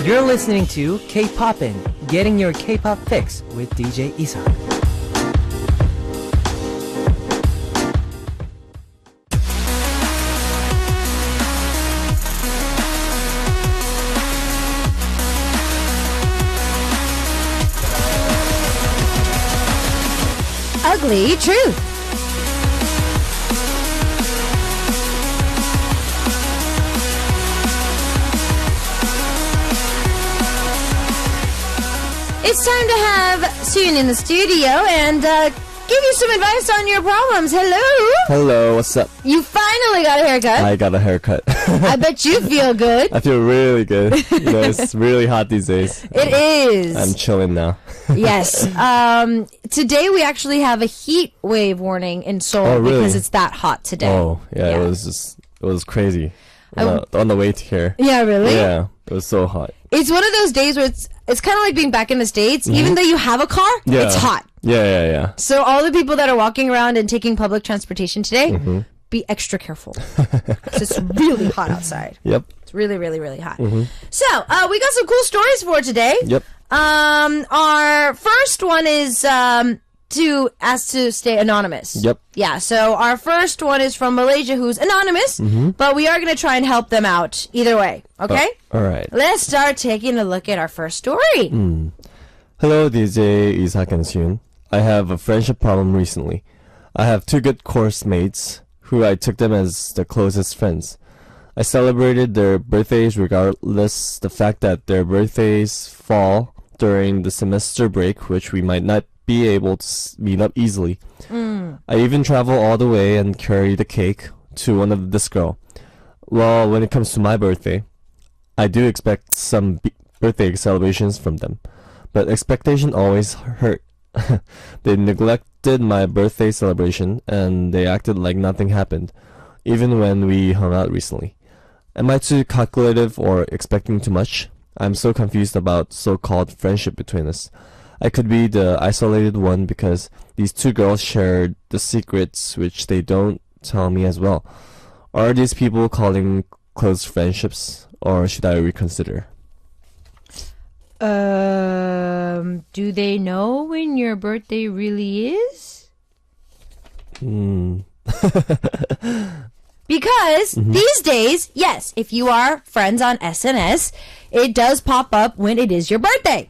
You're listening to Kpoppin, getting your K-pop fix with DJ Isa. Ugly truth. It's time to have Sooyoon in the studio and give you some advice on your problems. Hello. Hello, what's up? You finally got a haircut. I got a haircut. I bet you feel good. I feel really good. You know, it's really hot these days. It is. I'm chilling now. Yes. Today we actually have a heat wave warning in Seoul. Oh, really? Because it's that hot today. Oh, yeah. It was crazy on the way to here. Yeah, really? Yeah, it was so hot. It's one of those days where it's kind of like being back in the States. Even though you have a car, it's hot. Yeah. So all the people that are walking around and taking public transportation today, be extra careful. 'Cause it's really hot outside. Yep. It's really, really, really hot. So we got some cool stories for today. Yep. Our first one is to ask to stay anonymous. Yep. Yeah, so our first one is from Malaysia, who's anonymous, but we are going to try and help them out either way, okay? All right. Let's start taking a look at our first story. Hello, DJ Isaac and Sooyoon. I have a friendship problem recently. I have two good course mates who I took them as the closest friends. I celebrated their birthdays regardless the fact that their birthdays fall during the semester break, which we might not be able to meet up easily. I even travel all the way and carry the cake to one of this girl. Well, when it comes to my birthday, I do expect some birthday celebrations from them, but expectation always hurt. They neglected my birthday celebration and they acted like nothing happened, even when we hung out recently. Am I too calculative or expecting too much? I'm so confused about so-called friendship between us. I could be the isolated one because these two girls shared the secrets which they don't tell me as well. Are these people calling close friendships, or should I reconsider? Do they know when your birthday really is? Because these days, yes, if you are friends on SNS, it does pop up when it is your birthday.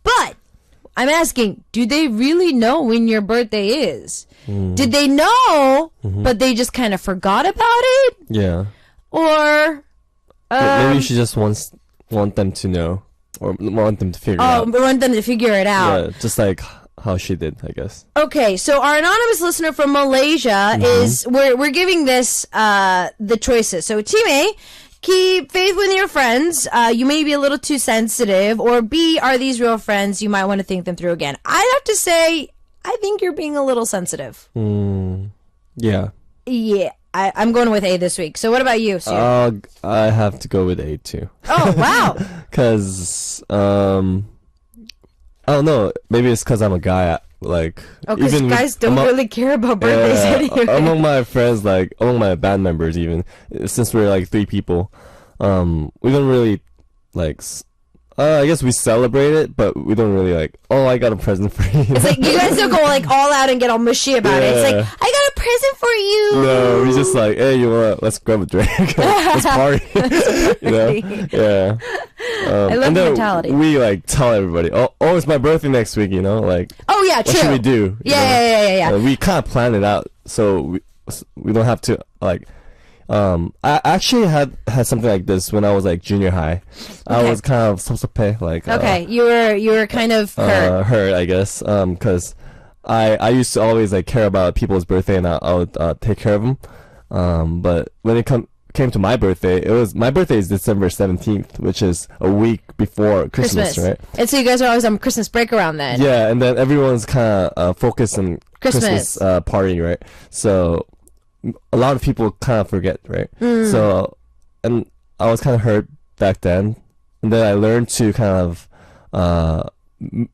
But I'm asking, do they really know when your birthday is? Did they know, but they just kind of forgot about it? Yeah. Or Maybe you should just want them to know, or want them to figure out. we want them to figure it out. Yeah, just like how she did, I guess. Okay, so our anonymous listener from Malaysia is we're giving this the choices. So Team A, keep faith with your friends. You may be a little too sensitive. Or B, are these real friends? You might want to think them through again. I'd have to say, I think you're being a little sensitive. Yeah. Yeah, I'm going with A this week. So what about you, Sue? I have to go with A too. Oh, wow. Cause I don't know. Maybe it's because I'm a guy. Like, because guys don't really care about birthdays anyway. Among my friends, like among my band members, even since we're like 3 people, we don't really like. I guess we celebrate it, but we don't really like. Oh, I got a present for you. It's like you guys don't go like all out and get all mushy about it. It's like, I got a present for you. No, we just like, hey, let's grab a drink, let's party. You know? Yeah. I love and the then mentality. We like tell everybody, oh, it's my birthday next week. You know, like. Oh yeah, true. What should we do? Yeah. We kind of plan it out, so we don't have to like. I actually had something like this when I was like junior high. I was kind of 섭섭해, like. Okay, you were kind of hurt. Hurt, I guess. Cause I used to always like care about people's birthday and I would take care of them. But when it came to my birthday, my birthday is December 17th, which is a week before Christmas, right? And so you guys are always on Christmas break around then. Yeah, and then everyone's kind of focused on Christmas party, right? So a lot of people kind of forget, right? So, and I was kind of hurt back then, and then I learned to kind of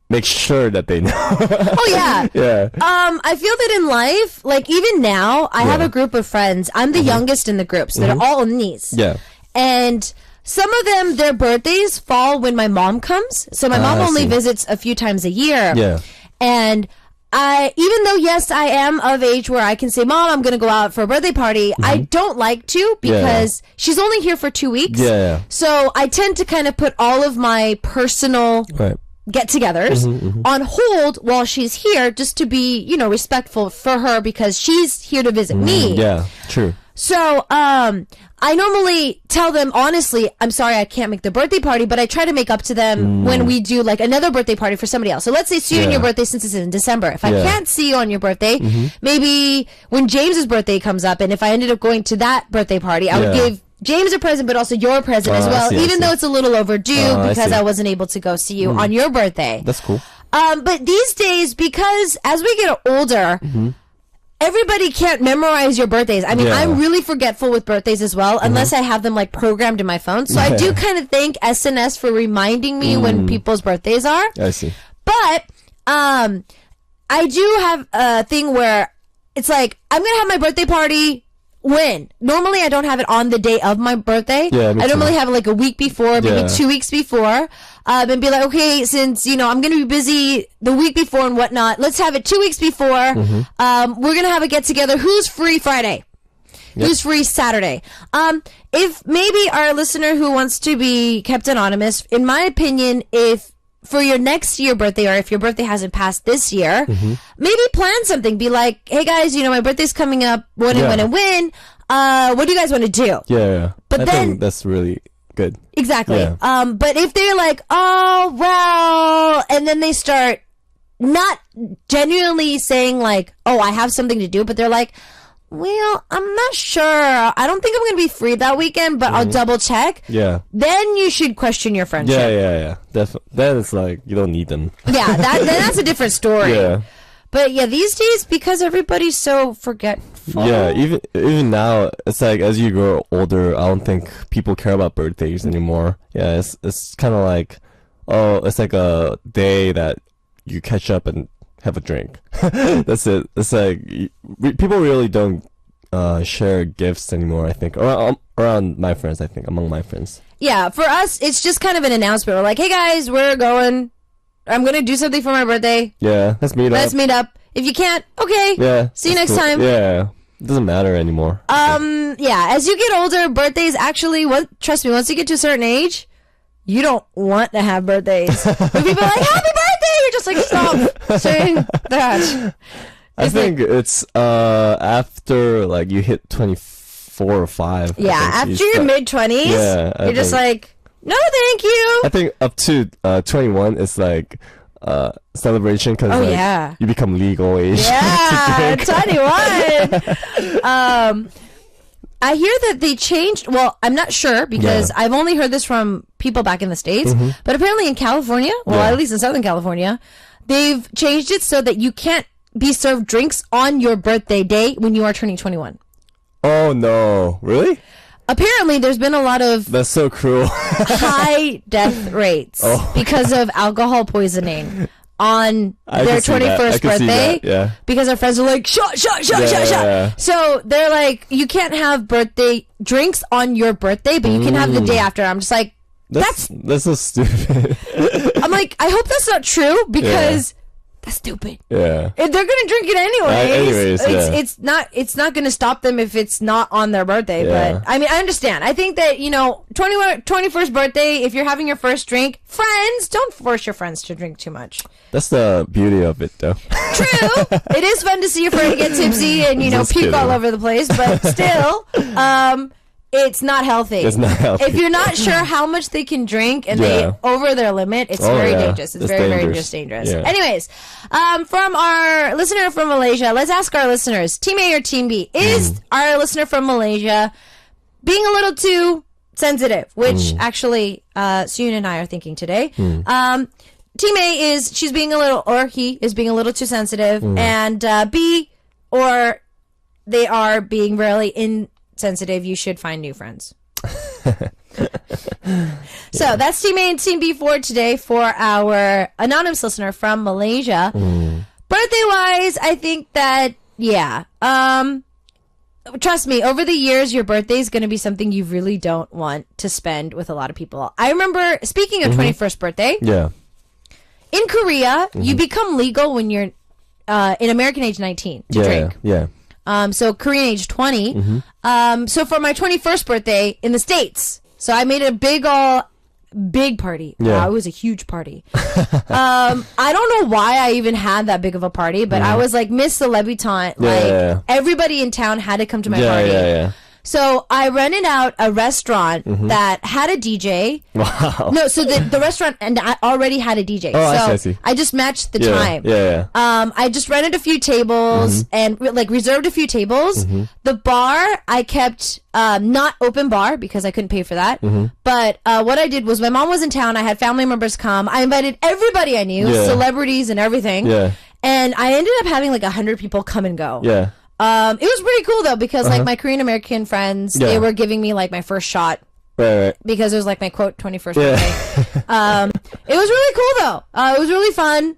make sure that they know. Oh yeah. Yeah. I feel that in life, like even now, I have a group of friends. I'm the youngest in the group, so they're all niece. Yeah. And some of them, their birthdays fall when my mom comes. So my mom I only see. visits a few times a year. Yeah. And even though, yes, I am of age where I can say, Mom, I'm going to go out for a birthday party, I don't like to because she's only here for 2 weeks. Yeah. So I tend to kind of put all of my personal Right. get-togethers on hold while she's here, just to be, you know, respectful for her because she's here to visit me. Yeah. True. So, I normally tell them, honestly, I'm sorry I can't make the birthday party, but I try to make up to them when we do like another birthday party for somebody else. So let's say Sooyoon, your birthday, since it's in December. If I can't see you on your birthday, maybe when James's birthday comes up, and if I ended up going to that birthday party, I would give James a present, but also your present as well, even though it's a little overdue because I wasn't able to go see you on your birthday. That's cool. But these days, because as we get older, everybody can't memorize your birthdays. I mean, I'm really forgetful with birthdays as well, unless I have them like programmed in my phone. So I do kind of thank SNS for reminding me when people's birthdays are. I see. But I do have a thing where it's like, I'm going to have my birthday party when? Normally I don't have it on the day of my birthday. Yeah, me I normally too. have it like a week before, maybe 2 weeks before. And be like, okay, since, you know, I'm going to be busy the week before and whatnot, let's have it 2 weeks before. We're going to have a get together. Who's free Friday? Who's free Saturday? If maybe our listener who wants to be kept anonymous, in my opinion, if for your next year birthday, or if your birthday hasn't passed this year, maybe plan something. Be like, hey guys, you know, my birthday's coming up. When and when? What do you guys want to do? Yeah. But I then think that's really good. Exactly. Yeah. But if they're like, oh, well, and then they start not genuinely saying like, oh, I have something to do, but they're like, well, I'm not sure. I don't think I'm going to be free that weekend, but I'll double check. Yeah. Then you should question your friendship. Yeah. Definitely. Then it's like you don't need them. Yeah, then that's a different story. Yeah. But yeah, these days, because everybody's so forgetful. Yeah, even now, it's like as you grow older, I don't think people care about birthdays anymore. Yeah, it's kind of like, oh, it's like a day that you catch up and have a drink. That's it. It's like people really don't share gifts anymore. I think around my friends. I think among my friends. Yeah, for us, it's just kind of an announcement. We're like, hey guys, we're going. I'm going to do something for my birthday. Yeah, let's meet up. Let's meet up. If you can't, okay. Yeah. See you that's next cool. time. Yeah. It doesn't matter anymore. Yeah, as you get older, birthdays actually, trust me, once you get to a certain age, you don't want to have birthdays. When people are like, happy birthday! You're just like, stop saying that. I think it's after like you hit 24 or 5. Yeah, after your mid-20s, you're just like, no, thank you. I think up to 21 is like celebration because you become legal age. Yeah, 21. I hear that they changed. Well, I'm not sure because I've only heard this from people back in the States. But apparently in California, at least in Southern California, they've changed it so that you can't be served drinks on your birthday day when you are turning 21. Oh no, really? Apparently, there's been a lot of that's so cruel high death rates because of alcohol poisoning on their 21st birthday. Because our friends are like, shot. So they're like, you can't have birthday drinks on your birthday, but you can have the day after. I'm just like, that's so stupid. I'm like, I hope that's not true because that's stupid. Yeah. If they're gonna drink it anyways. It's not gonna stop them if it's not on their birthday. But I mean, I understand. I think that, you know, 21st birthday, if you're having your first drink, friends, don't force your friends to drink too much. That's the beauty of it, though. True. It is fun to see your friend get tipsy and, you know, Just puke kidding. all over the place, but still, it's not healthy. It's not healthy. If you're not sure how much they can drink and they over their limit, it's very dangerous. It's very, very just dangerous. Yeah. Anyways, from our listener from Malaysia, let's ask our listeners, Team A or Team B, is our listener from Malaysia being a little too sensitive, which actually Sooyoon and I are thinking today. Team A is she's being a little, or he is being a little too sensitive, and B, or they are being really insensitive. You should find new friends. So that's Team A and Team B for today for our anonymous listener from Malaysia. Birthday wise, I think that trust me, over the years, your birthday is going to be something you really don't want to spend with a lot of people. I remember, speaking of 21st birthday, Yeah. in Korea, you become legal when you're in American age 19 to drink. Yeah. So Korean age 20. So for my 21st birthday in the States, so I made a big party. Yeah. Wow, it was a huge party. I don't know why I even had that big of a party, but I was like Miss Celebutante. Like everybody in town had to come to my party. Yeah. So I rented out a restaurant that had a DJ. Wow. No, so the restaurant and I already had a DJ. Oh, so I see. I just matched the time. Yeah. I just rented a few tables and like reserved a few tables. The bar I kept not open bar because I couldn't pay for that. But what I did was my mom was in town. I had family members come. I invited everybody I knew, celebrities and everything. Yeah. And I ended up having like 100 people come and go. Yeah. It was pretty cool though because like my Korean American friends, they were giving me like my first shot. Right. Because it was like my quote 21st birthday. It was really cool though. It was really fun.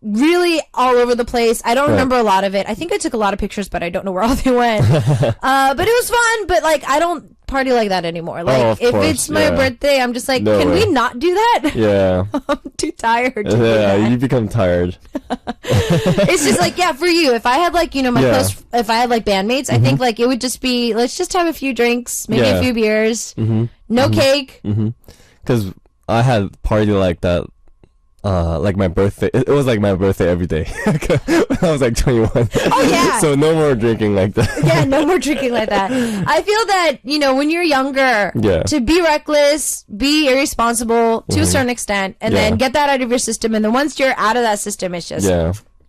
Really all over the place. I don't remember a lot of it. I think I took a lot of pictures, but I don't know where all they went. But it was fun. But like, I don't party like that anymore. Like, if course, it's my birthday, I'm just like, No can way. we not do that? Yeah. I'm too tired to do Yeah, that. you become tired. It's just like, yeah, for you. If I had like, you know, my close, if I had like bandmates, I think like it would just be, let's just have a few drinks, maybe a few beers, no cake. Because I had a party like that, like my birthday. It was like my birthday every day. When I was like 21. Oh, yeah. So no more drinking like that. Yeah, no more drinking like that. I feel that, you know, when you're younger, to be reckless, be irresponsible to a certain extent, and then get that out of your system. And then once you're out of that system, it's just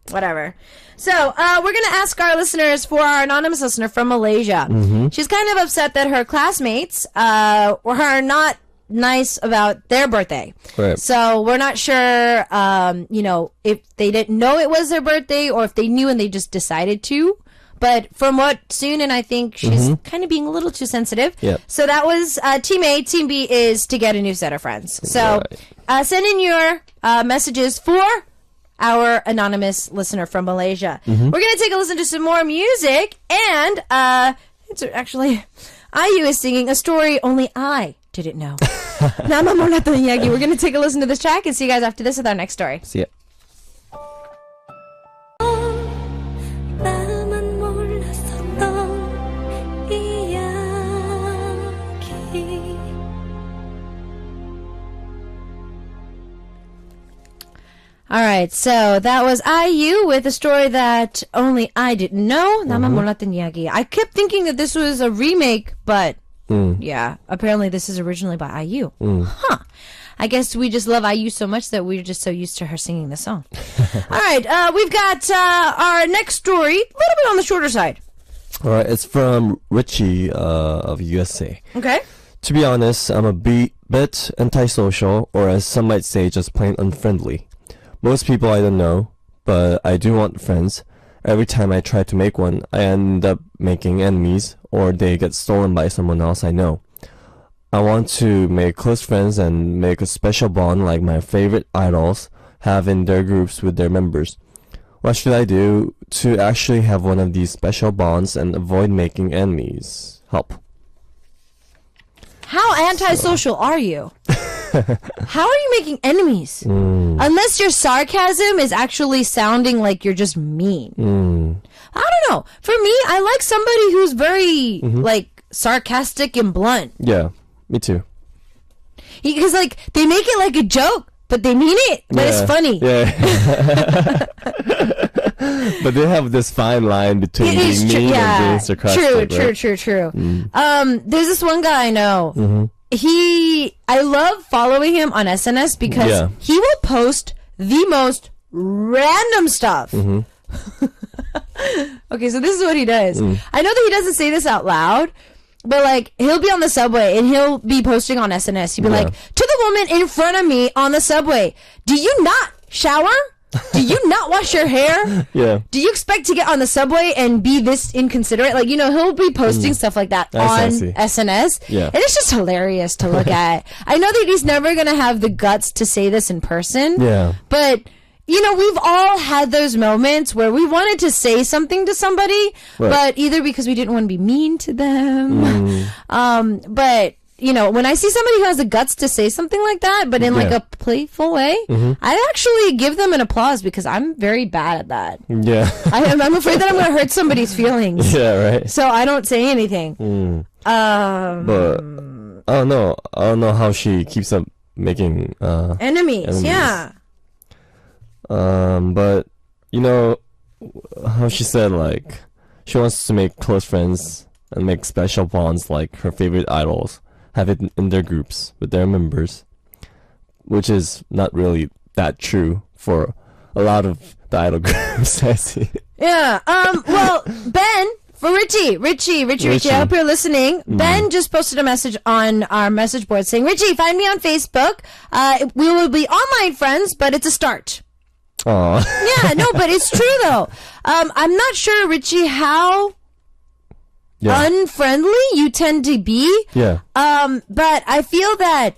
whatever. So we're going to ask our listeners for our anonymous listener from Malaysia. She's kind of upset that her classmates were not nice about their birthday. Right. So we're not sure, you know, if they didn't know it was their birthday or if they knew and they just decided to. But from what Sooyoon and I think, she's kind of being a little too sensitive. Yep. So that was Team A. Team B is to get a new set of friends. So send in your messages for our anonymous listener from Malaysia. We're going to take a listen to some more music. And it's actually, IU is singing a story only I didn't know. Nama mo nato yagi. We're going to take a listen to this track and see you guys after this with our next story. See ya. 나만 몰랐었던 이야기. All right, so that was IU with a story that only I didn't know. Nama mo nato yagi. I kept thinking that this was a remake, but yeah, apparently this is originally by IU. Huh. I guess we just love IU so much that we're just so used to her singing the song. All right, we've got our next story, a little bit on the shorter side. All right, it's from Richie of USA. Okay. To be honest, I'm a bit antisocial, or as some might say, just plain unfriendly. Most people I don't know, but I do want friends. Every time I try to make one, I end up making enemies, or they get stolen by someone else I know. I want to make close friends and make a special bond like my favorite idols have in their groups with their members. What should I do to actually have one of these special bonds and avoid making enemies? Help. How antisocial are you? How are you making enemies? Unless your sarcasm is actually sounding like you're just mean. I don't know. For me, I like somebody who's very, like, sarcastic and blunt. Yeah, me too. Because, like, they make it like a joke, but they mean it, but it's funny. Yeah. But they have this fine line between being mean and being sarcastic. True. There's this one guy I know. I love following him on SNS because he will post the most random stuff. Okay, so this is what he does. I know that he doesn't say this out loud, but like he'll be on the subway and he'll be posting on SNS. He'll be like, to the woman in front of me on the subway, do you not shower? Do you not wash your hair? Yeah. Do you expect to get on the subway and be this inconsiderate? Like, you know, he'll be posting stuff like that on SNS. Yeah. And it's just hilarious to look at. I know that he's never going to have the guts to say this in person. Yeah. But we've all had those moments where we wanted to say something to somebody, Right. but either because we didn't want to be mean to them, but when I see somebody who has the guts to say something like that, but in like Yeah. a playful way, I actually give them an applause because I'm very bad at that. Yeah. I'm afraid that I'm going to hurt somebody's feelings. Yeah, right. So I don't say anything. But I don't know how she keeps up making Enemies, yeah. but how she said like she wants to make close friends and make special bonds like her favorite idols have it in their groups with their members, which is not really that true for a lot of the idol groups I see. Yeah. Well, Ben, for Richie, I hope you're listening. Ben just posted a message on our message board saying, Richie, find me on Facebook. We will be online friends, but it's a start. Aw. Yeah, no, but it's true though. I'm not sure, Richie, how Yeah. unfriendly you tend to be. Yeah. But I feel that,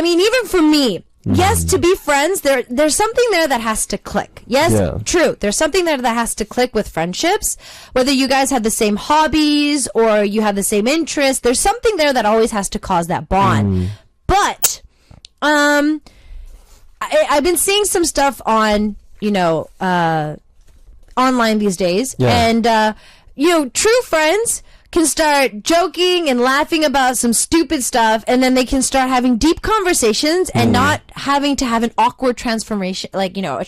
even for me, yes, to be friends, there's something there that has to click. Yes, Yeah. true. There's something there that has to click with friendships. Whether you guys have the same hobbies or you have the same interests, there's something there that always has to cause that bond. But, I've been seeing some stuff on, online these days. Yeah. And, true friends can start joking and laughing about some stupid stuff, and then they can start having deep conversations and not having to have an awkward transformation, to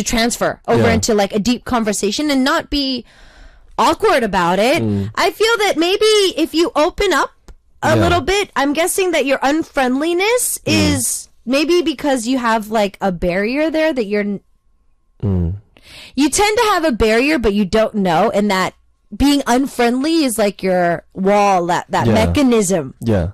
transfer over Yeah. into like a deep conversation and not be awkward about it. I feel that maybe if you open up a Yeah. little bit, I'm guessing that your unfriendliness is maybe because you have like a barrier there that you're. You tend to have a barrier, but you don't know, and that being unfriendly is like your wall, that Yeah. mechanism. Yeah.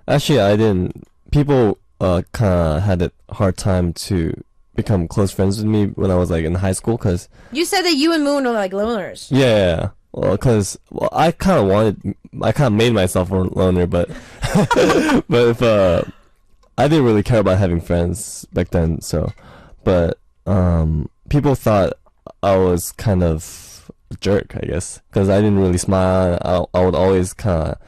Actually, I didn't. People kind of had a hard time to become close friends with me when I was like in high school, cause You said that you and Moon were like loners. yeah. Well, cause I kind of made myself a loner, but but if I didn't really care about having friends back then. So, but people thought I was kind of a jerk, I guess, because I didn't really smile. I would always kind of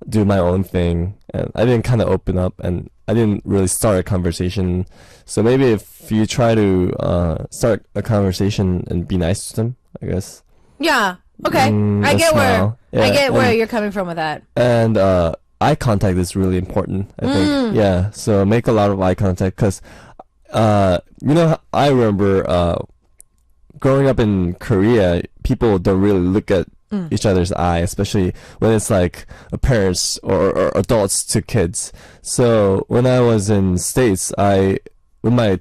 do my own thing, and I didn't kind of open up, and I didn't really start a conversation. So maybe if you try to start a conversation and be nice to them, I guess. Yeah. Okay. I a get smile. where and- you're coming from with that. And eye contact is really important, I think. Yeah, so make a lot of eye contact, because I remember growing up in Korea, people don't really look at each other's eye, especially when it's like parents or adults to kids. So when I was in States, when my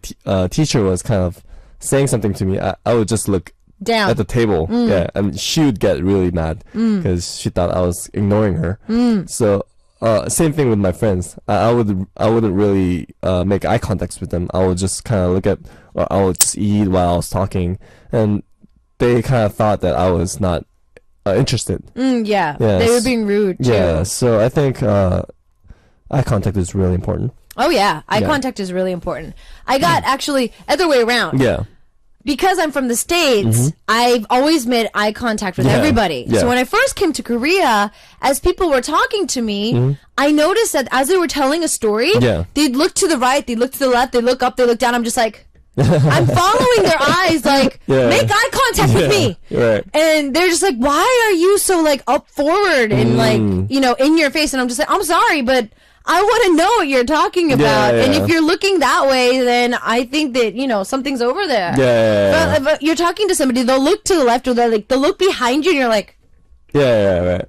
teacher was kind of saying something to me, I would just look Down. at the table. Yeah, and she would get really mad because she thought I was ignoring her. So same thing with my friends. I wouldn't really make eye contacts with them. I would just kind of look at, or I would just eat while I was talking, and they kind of thought that I was not interested. Yeah. Yes. They were being rude too. Yeah, so I think eye contact is really important. Oh yeah. Eye Yeah. contact is really important. I got actually other way around. Yeah. Because I'm from the States, I've always made eye contact with Yeah, everybody. yeah. So when I first came to Korea, as people were talking to me, I noticed that as they were telling a story, Yeah. they'd look to the right, they'd look to the left, they'd look up, they look down. I'm just like, I'm following their eyes, like, Yeah. make eye contact with me. Right. And they're just like, why are you so like up forward and like, in your face? And I'm just like, I'm sorry, but I want to know what you're talking about. Yeah, And yeah. if you're looking that way, then I think that, something's over there. Yeah. But if you're talking to somebody, they'll look to the left or they'll look behind you and you're like, Yeah, right.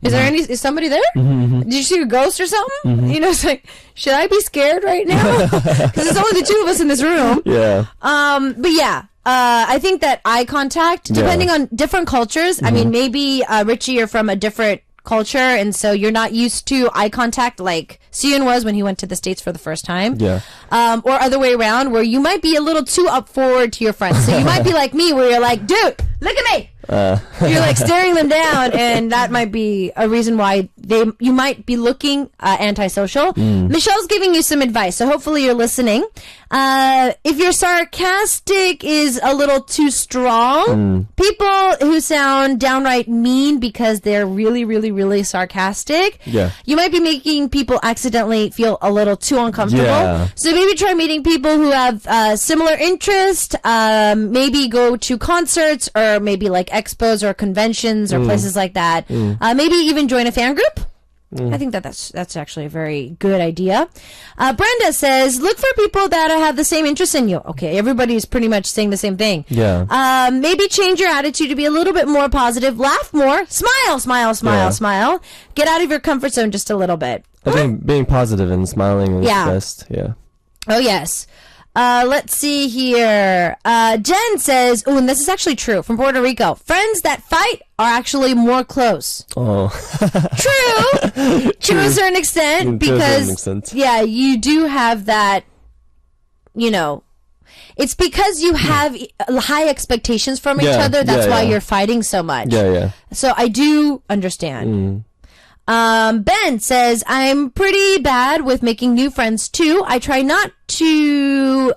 is somebody there? Did you see a ghost or something? It's like, should I be scared right now? Because it's only the two of us in this room. Yeah. But yeah, I think that eye contact, depending on different cultures, I mean, maybe, Richie, you're from a different culture, and so you're not used to eye contact like Sooyoon was when he went to the States for the first time. Yeah. Or other way around, where you might be a little too up forward to your friends. So you might be like me, where you're like, dude, look at me. You're like staring them down, and that might be a reason why you might be looking antisocial. Michelle's giving you some advice, so hopefully you're listening. If your sarcastic is a little too strong, people who sound downright mean because they're really, really, really sarcastic, you might be making people accidentally feel a little too uncomfortable. Yeah. So maybe try meeting people who have similar interest. Maybe go to concerts or maybe like expos or conventions or places like that. Maybe even join a fan group. I think that's actually a very good idea. Brenda says, look for people that have the same interests in you. Okay, everybody's pretty much saying the same thing. Yeah. Maybe change your attitude to be a little bit more positive. Laugh more. Smile, smile, smile, smile. Get out of your comfort zone just a little bit. I think being positive and smiling is best. Yeah. Oh, yes. Let's see here. Jen says, oh, and this is actually true from Puerto Rico. Friends that fight are actually more close. Oh. True. To a certain extent. Because, yeah, you do have that, you know, it's because you have high expectations from each other. That's why you're fighting so much. Yeah. So I do understand. Ben says, I'm pretty bad with making new friends too. I try not to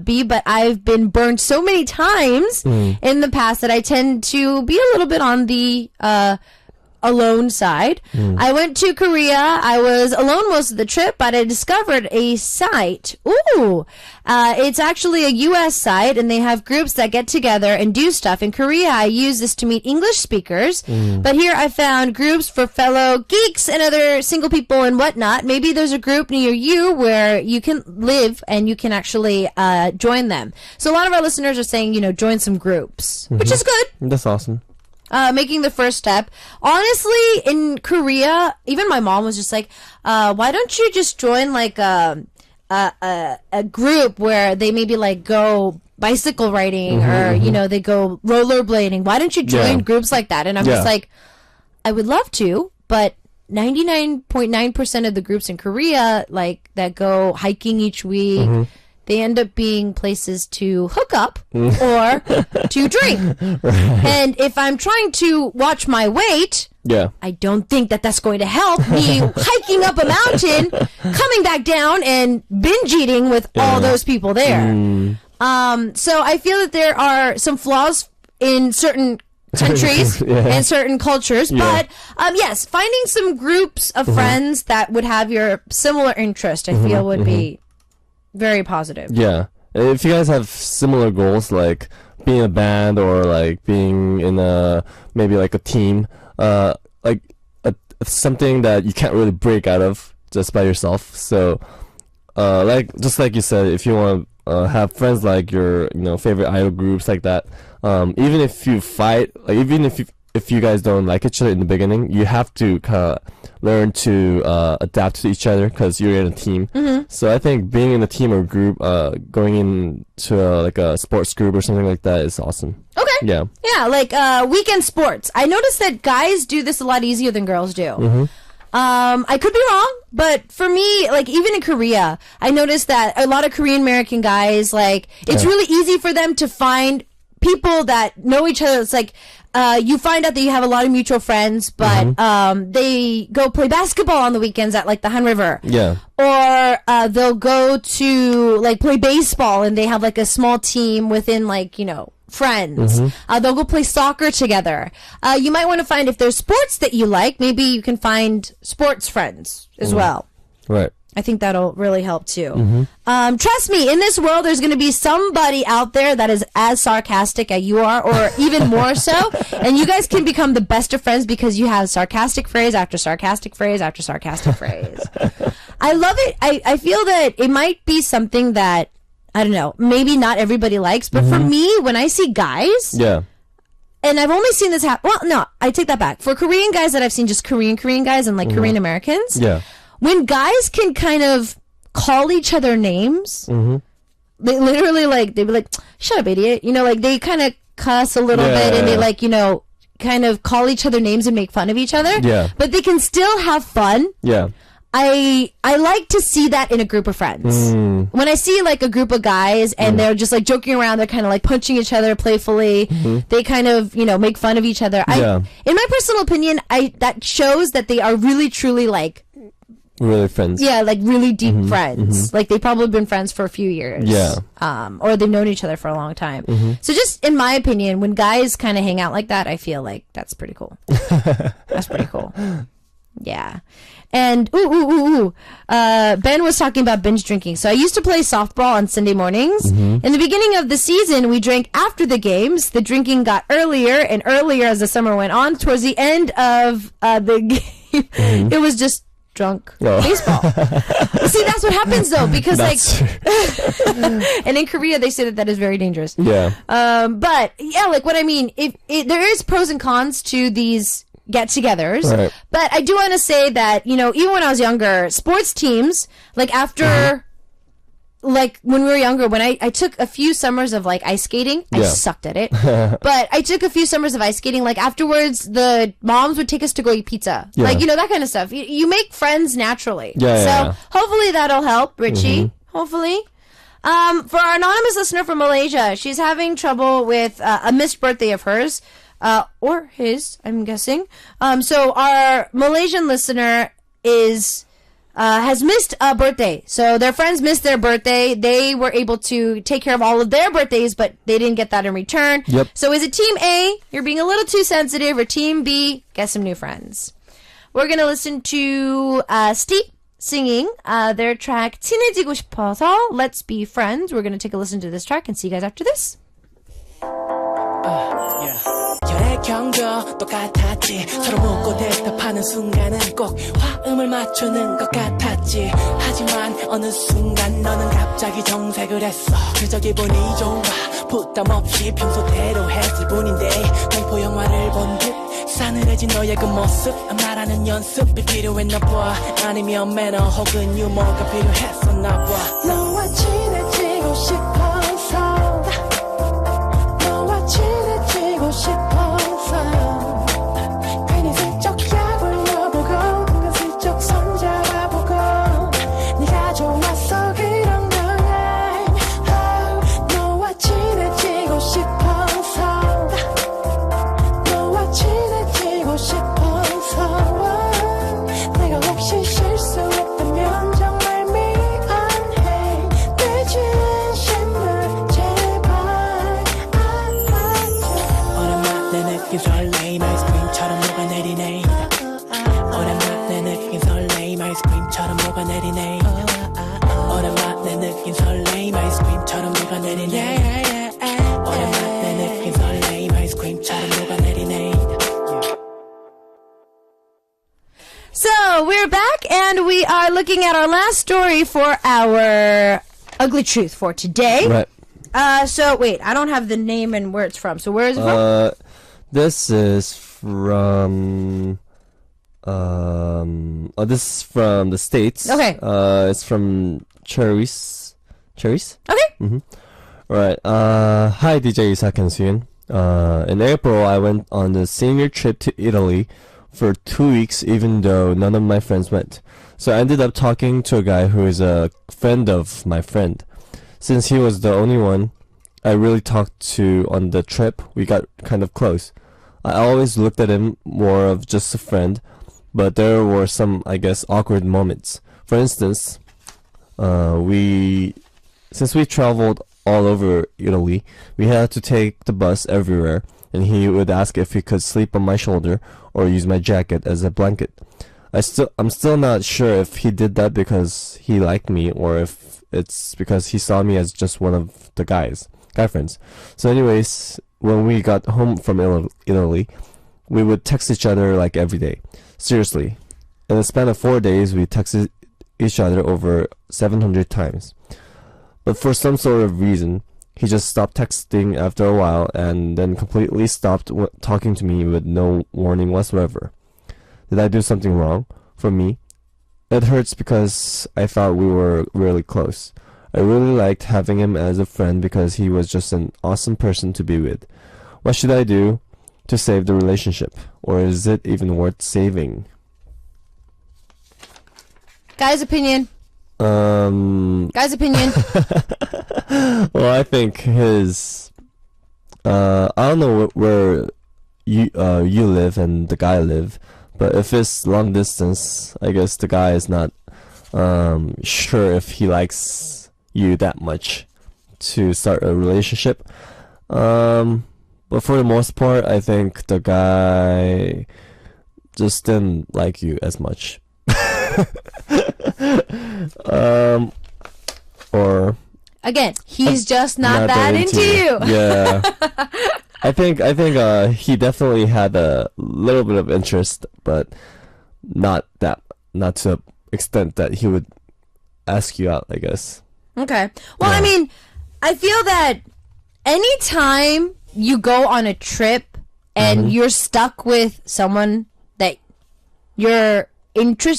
be, but I've been burned so many times in the past that I tend to be a little bit on the alone side. I went to Korea. I was alone most of the trip, but I discovered a site. Ooh, it's actually a U.S. site, and they have groups that get together and do stuff. In Korea, I use this to meet English speakers, but here I found groups for fellow geeks and other single people and whatnot. Maybe there's a group near you where you can live and you can actually join them. So a lot of our listeners are saying, you know, join some groups, which is good. That's awesome. Making the first step. Honestly, in Korea, even my mom was just like, why don't you just join like a group where they maybe like go bicycle riding or, you know, they go rollerblading. Why don't you join groups like that? And I'm just like, I would love to, but 99.9% of the groups in Korea, like that go hiking each week, they end up being places to hook up or to drink. And if I'm trying to watch my weight, I don't think that that's going to help me hiking up a mountain, coming back down, and binge eating with all those people there. So I feel that there are some flaws in certain countries and certain cultures, but yes, finding some groups of friends that would have your similar interest, I feel would be very positive. Yeah. If you guys have similar goals, like being in a band or like being in a maybe like a team, like something that you can't really break out of just by yourself. So, like just like you said, if you want to have friends like your favorite idol groups like that, even if you fight, like even if you guys don't like each other in the beginning, you have to kind of learn to adapt to each other because you're in a team. So I think being in a team or group, going into like a sports group or something like that is awesome. Okay. Yeah. Yeah, like weekend sports. I noticed that guys do this a lot easier than girls do. I could be wrong, but for me, like even in Korea, I noticed that a lot of Korean American guys, like it's really easy for them to find people that know each other. It's like you find out that you have a lot of mutual friends, but they go play basketball on the weekends at like the Han River. Yeah. Or they'll go to like play baseball and they have like a small team within like, friends. They'll go play soccer together. You might want to find if there's sports that you like, maybe you can find sports friends as well. Right. I think that'll really help too. Trust me, in this world, there's going to be somebody out there that is as sarcastic as you are, or even more so. And you guys can become the best of friends because you have sarcastic phrase after sarcastic phrase after sarcastic phrase. I love it. I feel that it might be something that, I don't know, maybe not everybody likes, but for me, when I see guys, and I've only seen this happen. Well, no, I take that back. For Korean guys that I've seen, just Korean guys and like Korean Americans, when guys can kind of call each other names, they literally like, they'd be like, shut up, idiot. Like they kind of cuss a little bit and they like, kind of call each other names and make fun of each other. But they can still have fun. I like to see that in a group of friends. When I see like a group of guys and they're just like joking around, they're kind of like punching each other playfully. They kind of, make fun of each other. In my personal opinion, that shows that they are really truly like really friends. Yeah, like really deep friends. Like they've probably been friends for a few years. Yeah. Or they've known each other for a long time. So just in my opinion, when guys kind of hang out like that, I feel like that's pretty cool. That's pretty cool. Yeah. And Ben was talking about binge drinking. So I used to play softball on Sunday mornings. In the beginning of the season, we drank after the games. The drinking got earlier and earlier as the summer went on. Towards the end of the game, it was just drunk baseball. See, that's what happens though, because and in Korea they say that is very dangerous. Yeah. But yeah, like what I mean, if there is pros and cons to these get-togethers, right. But I do want to say that, even when I was younger, sports teams, like after, like when we were younger, when I took a few summers of like ice skating, I sucked at it, but I took a few summers of ice skating, like afterwards, the moms would take us to go eat pizza, like, that kind of stuff. You make friends naturally. So hopefully that'll help, Richie. Hopefully. For our anonymous listener from Malaysia, she's having trouble with a missed birthday of hers. Or his, I'm guessing. So our Malaysian listener has missed a birthday. So their friends missed their birthday. They were able to take care of all of their birthdays, but they didn't get that in return. Yep. So is it Team A, you're being a little too sensitive, or Team B, get some new friends? We're going to listen to Steep singing their track 친해지고 싶어서, Let's Be Friends. We're going to take a listen to this track and see you guys after this. 혈액형도 똑같았지 서로 묻고 대답하는 순간은 꼭 화음을 맞추는 것 같았지 하지만 어느 순간 너는 갑자기 정색을 했어 그저 기분이 좋아 부담 없이 평소대로 했을 뿐인데 공포 영화를 본 듯 싸늘해진 너의 그 모습 말하는 연습이 필요했나 봐 아니면 매너 혹은 유머가 필요했었나 봐 너와 친해지고 싶어서 너와 친해지고 싶어서 괜히 슬쩍 약을 넣어보고 은근슬쩍 손잡아보고 네가 좋아서 그런 거야 너와 친해지고 싶어서 너와 친해지고 싶어서 내가 혹시 실수했다면 정말 미안해 내 진심을 제발 알아줘 오랜만에 느낀 설레임 아이스크림처럼 녹아내리네 오랜만에 느낀 설레임 아이스크림처럼 녹아내리네 오랜만에 느낀 설레임 아이스크림처럼 녹아내리네 오랜만에 느낀 설레임 아이스크림처럼 녹아내리네 So we're back and we are looking at our last story for our ugly truth for today. Right. So wait, I don't have the name and where it's from. So where is it from? This is from this is from the States. Okay. It's from Cherries. Cherries? Okay. Right. Hi, DJ Isak and Sooyoon. In April, I went on a senior trip to Italy for 2 weeks, even though none of my friends went. So I ended up talking to a guy who is a friend of my friend. Since he was the only one I really talked to on the trip, we got kind of close. I always looked at him more of just a friend, but there were some, I guess, awkward moments. For instance, since we traveled all over Italy, we had to take the bus everywhere, and he would ask if he could sleep on my shoulder or use my jacket as a blanket. I'm still not sure if he did that because he liked me or if it's because he saw me as just one of the guy friends. So anyways, when we got home from Italy, we would text each other like every day. Seriously. In the span of 4 days, we texted each other over 700 times. But for some sort of reason, he just stopped texting after a while and then completely stopped talking to me with no warning whatsoever. Did I do something wrong? For me, it hurts because I thought we were really close. I really liked having him as a friend because he was just an awesome person to be with. What should I do to save the relationship? Or is it even worth saving? Guy's opinion. Guy's opinion. Well, I think his. I don't know where you live and the guy live, but if it's long distance, I guess the guy is not sure if he likes you that much to start a relationship. But for the most part, I think the guy just didn't like you as much. Or again, he's just not that into you. Yeah. I think he definitely had a little bit of interest, but not to the extent that he would ask you out, I guess. Okay. Well, Yeah. I mean, I feel that anytime you go on a trip and you're stuck with someone that you're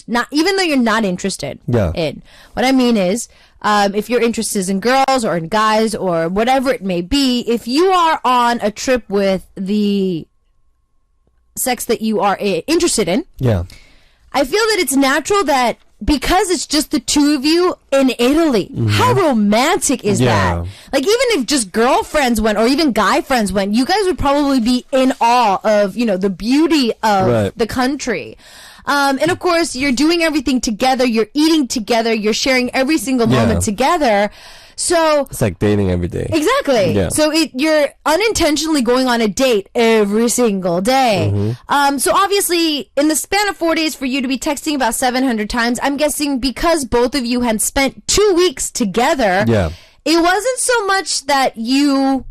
not, even though you're not interested in. What I mean is, if your interest is in girls or in guys or whatever it may be, if you are on a trip with the sex that you are interested in, I feel that it's natural that because it's just the two of you in Italy, how romantic is that? Like, even if just girlfriends went or even guy friends went, you guys would probably be in awe of, the beauty of the country. And of course, you're doing everything together, you're eating together, you're sharing every single moment together. So it's like dating every day. Exactly. Yeah. So you're unintentionally going on a date every single day. So obviously, in the span of 4 days, for you to be texting about 700 times, I'm guessing because both of you had spent 2 weeks together, it wasn't so much that you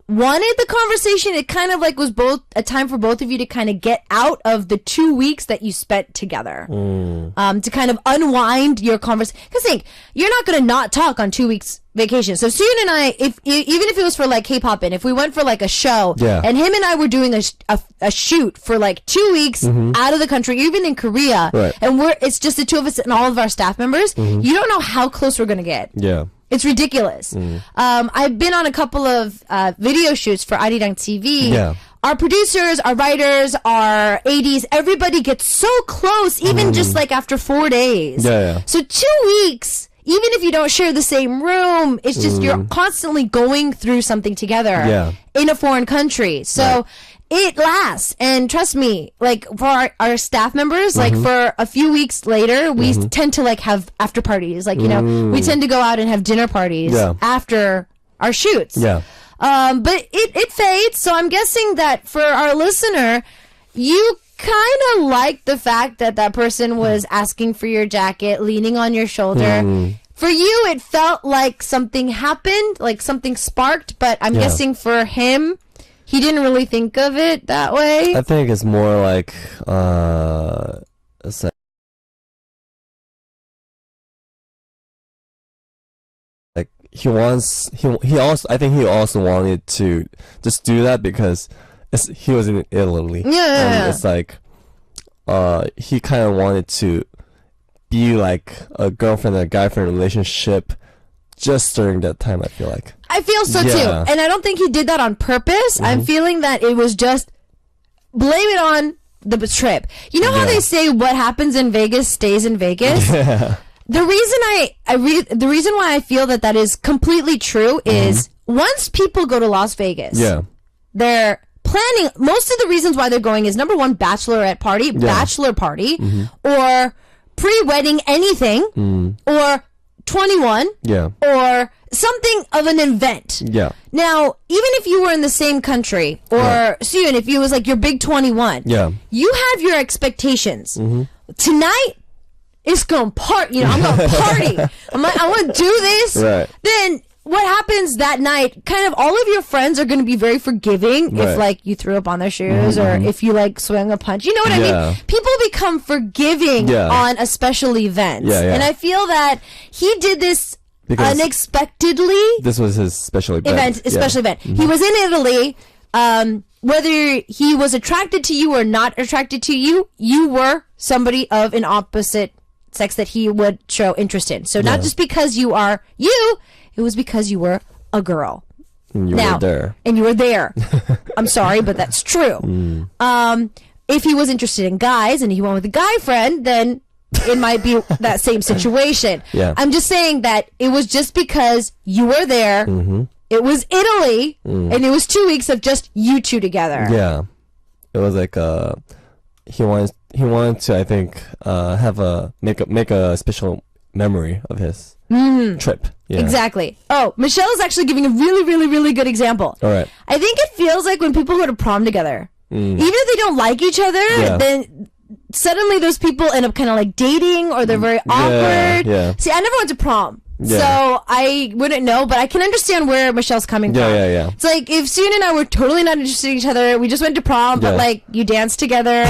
wanted the conversation. It kind of like was both a time for both of you to kind of get out of the 2 weeks that you spent together, to kind of unwind your conversation. Because think, you're not going to not talk on 2 weeks vacation. So Sooyoon and I, even if it was for like Kpoppin, if we went for like a show, and him and I were doing a shoot for like 2 weeks out of the country, even in Korea, and it's just the two of us and all of our staff members, you don't know how close we're going to get. It's ridiculous. I've been on a couple of video shoots for Arirang TV. Our producers, our writers, our ADs, everybody gets so close, even just like after 4 days. So 2 weeks, even if you don't share the same room, it's just you're constantly going through something together in a foreign country. So it lasts. And trust me, like for our staff members, like for a few weeks later, we tend to like have after parties. Like, we tend to go out and have dinner parties after our shoots. But it fades. So I'm guessing that for our listener, you kind of like the fact that that person was asking for your jacket, leaning on your shoulder. For you, it felt like something happened, like something sparked. But I'm guessing for him, he didn't really think of it that way. I think it's more like it's like he also, I think he also wanted to just do that because he was in Italy. And it's like he kind of wanted to be like a girlfriend and a guy friend relationship just during that time, I feel like. I feel so too. And I don't think he did that on purpose. I'm feeling that it was just blame it on the trip. You know how they say what happens in Vegas stays in Vegas? The reason the reason why I feel that is completely true is once people go to Las Vegas, they're planning, most of the reasons why they're going is number one, bachelorette party, bachelor party, or pre-wedding anything, or 21, or something of an event. Now, even if you were in the same country, or Sooyoon, if you was like your big 21, you have your expectations. Tonight, it's gonna party. I'm gonna party. I want to do this. Then what happens that night? Kind of all of your friends are gonna be very forgiving if like you threw up on their shoes or if you like swung a punch. You know what I mean? People become forgiving on a special event, and I feel that he did this because unexpectedly. This was his special event. Special event. He was in Italy. Whether he was attracted to you or not attracted to you, you were somebody of an opposite sex that he would show interest in. So not just because you are you, it was because you were a girl. And you were there. And you were there. I'm sorry, but that's true. If he was interested in guys and he went with a guy friend, then it might be that same situation. Yeah. I'm just saying that it was just because you were there. Mm-hmm. It was Italy, and it was 2 weeks of just you two together. Yeah, it was like he wanted to, I think, make a special memory of his trip. Yeah. Exactly. Oh, Michelle is actually giving a really, really, really good example. All right. I think it feels like when people go to prom together, even if they don't like each other, Yeah. then suddenly those people end up kind of like dating, or they're very awkward. yeah. See, I never went to prom. Yeah. So I wouldn't know, but I can understand where Michelle's coming from. Yeah. It's like if Sooyoon and I were totally not interested in each other, we just went to prom, but Yeah. like you dance together,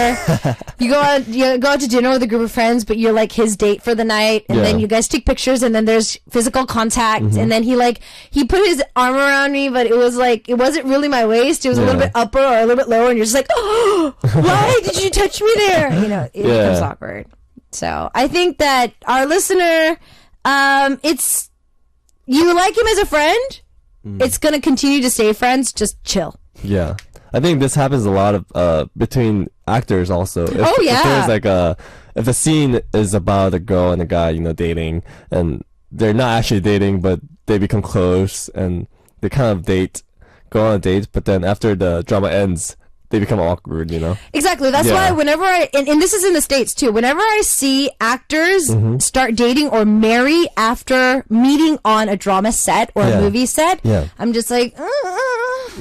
you go out to dinner with a group of friends, but you're like his date for the night, and Yeah. then you guys take pictures, and then there's physical contact, and then he put his arm around me, but it wasn't really my waist, it was a little Yeah. bit upper or a little bit lower, and you're just like, oh, why did you touch me there? You know, it becomes awkward. So I think that our listener, you like him as a friend, it's going to continue to stay friends, just chill. Yeah. I think this happens a lot of between actors also. If, Oh, yeah. If there's like if the scene is about a girl and a guy, dating, and they're not actually dating, but they become close and they kind of go on a date, but then after the drama ends, they become awkward, Exactly. That's Yeah. why whenever and this is in the States too, whenever I see actors start dating or marry after meeting on a drama set or Yeah. a movie set, Yeah. I'm just like,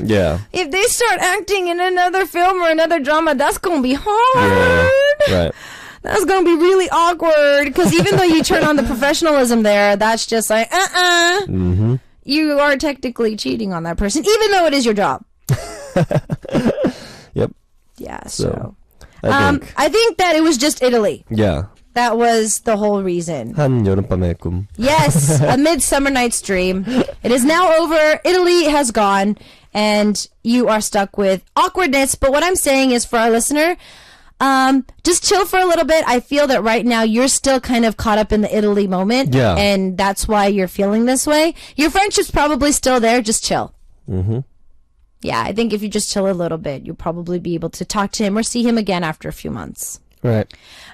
Yeah. if they start acting in another film or another drama, that's going to be hard. Yeah. Right. That's going to be really awkward, because even though you turn on the professionalism there, that's just like, Mm-hmm. you are technically cheating on that person, even though it is your job. Yep. Yeah, so. I think that it was just Italy. Yeah. That was the whole reason. 한 여름밤의 꿈. Yes, A Midsummer Night's Dream. It is now over. Italy has gone, and you are stuck with awkwardness. But what I'm saying is, for our listener, just chill for a little bit. I feel that right now you're still kind of caught up in the Italy moment. Yeah. And that's why you're feeling this way. Your friendship's probably still there. Just chill. Mm-hmm. Yeah, I think if you just chill a little bit, you'll probably be able to talk to him or see him again after a few months. Right.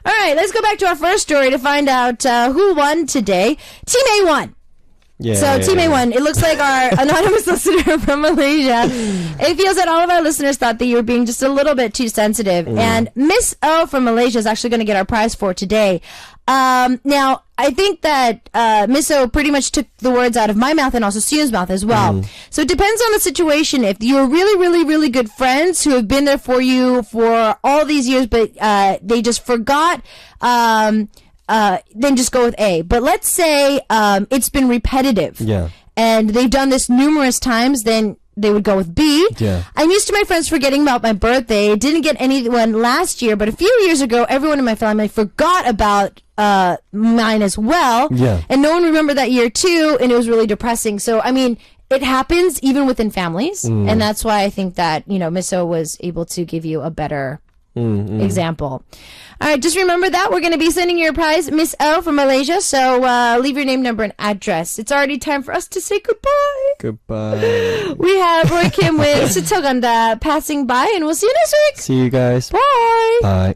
All right, let's go back to our first story to find out who won today. Team A won. Yeah. So Team A won. It looks like our anonymous listener from Malaysia. It feels that all of our listeners thought that you were being just a little bit too sensitive. And Miss O from Malaysia is actually going to get our prize for today. Now, I think that Miss O pretty much took the words out of my mouth and also Sooyoon's mouth as well. So it depends on the situation. If you're really, really, really good friends who have been there for you for all these years, but they just forgot, then just go with A. But let's say it's been repetitive. Yeah. And they've done this numerous times, then they would go with B. Yeah. I'm used to my friends forgetting about my birthday. Didn't get anyone last year, but a few years ago, everyone in my family forgot about mine as well. Yeah. And no one remembered that year too, and it was really depressing. So, I mean, it happens even within families, and that's why I think that, Miss O was able to give you a better example. All right, just remember that we're going to be sending you a prize, Miss O from Malaysia. So leave your name, number, and address. It's already time for us to say goodbye. Goodbye. We have Roy Kim with Sutoganda passing by, and we'll see you next week. See you guys. Bye. Bye.